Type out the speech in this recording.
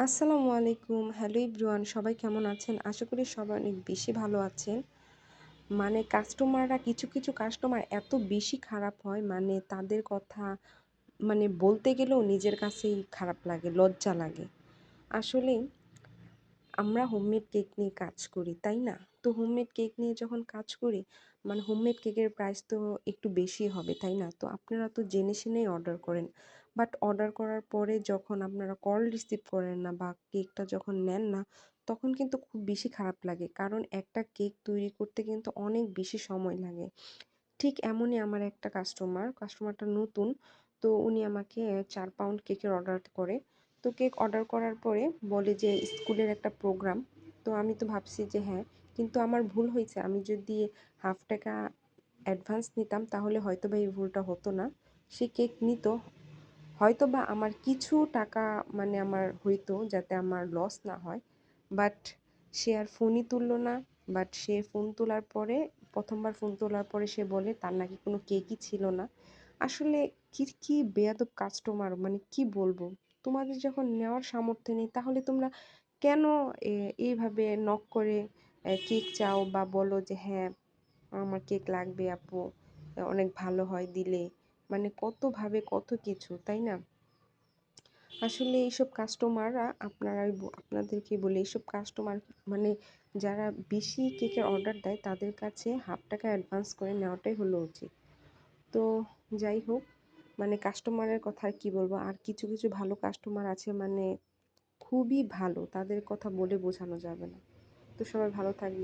আসসালামু আলাইকুম। Hello everyone, সবাই কেমন আছেন? আশা করি সবাই অনেক বেশি ভালো আছেন। কিছু কাস্টমার এত বেশি খারাপ হয়, তাদের কথা বলতে গেলেও নিজের কাছেই খারাপ লাগে, লজ্জা লাগে। আসলে আমরা হোমমেড কেক নিয়ে কাজ করি, তাই না? তো হোমমেড কেক নিয়ে যখন কাজ করি, হোমমেড কেকের প্রাইস তো একটু বেশি হবে, তাই না? তো আপনারা তো জেনে শুনেই অর্ডার করেন। বাট অর্ডার করার পরে যখন আপনারা কল রিসিভ করেন না বা কেকটা যখন নেন না, তখন কিন্তু খুব বেশি খারাপ লাগে। কারণ একটা কেক তৈরি করতে কিন্তু অনেক বেশি সময় লাগে। ঠিক এমনই আমার একটা কাস্টমারটা নতুন। তো উনি আমাকে ৪ পাউন্ড কেকের অর্ডার করে। তো কেক অর্ডার করার পরে বলে যে স্কুলের একটা প্রোগ্রাম। তো আমি তো ভাবছি যে হ্যাঁ, কিন্তু আমার ভুল হয়েছে। আমি যদি হাফ টাকা অ্যাডভান্স নিতাম তাহলে হয়তোবা এই ভুলটা হতো না। সে কেক নিত। হয়তোবা আমার কিছু টাকা আমার হইতো, যাতে আমার লস না হয়। বাট সে আর ফোনই তুললো না। বাট সে ফোন তোলার পরে ১ম বার ফোন তোলার পরে সে বলে তার নাকি কোনো কেকই ছিল না। আসলে কি বেয়াদব কাস্টমার, কি বলবো? তোমাদের যখন নেওয়ার সামর্থ্য নেই তাহলে তোমরা কেন এইভাবে নক করে কেক চাও বা বলো যে হ্যাঁ, আমার কেক লাগবে আপু, অনেক ভালো হয় দিলে। কতভাবে কত কিছু, তাই না? আসলে এইসব কাস্টমাররা আপনাদেরকে বলি, এইসব কাস্টমার মানে যারা বেশি কেকের অর্ডার দেয় তাদের কাছে হাফ টাকা অ্যাডভান্স করে নেওয়াটাই হলো উচিত। তো যাই হোক, কাস্টমারের কথা আর কি বলবো। আর কিছু ভালো কাস্টমার আছে, খুবই ভালো, তাদের কথা বলে বোঝানো যাবে না। তো সবাই ভালো থাকবে।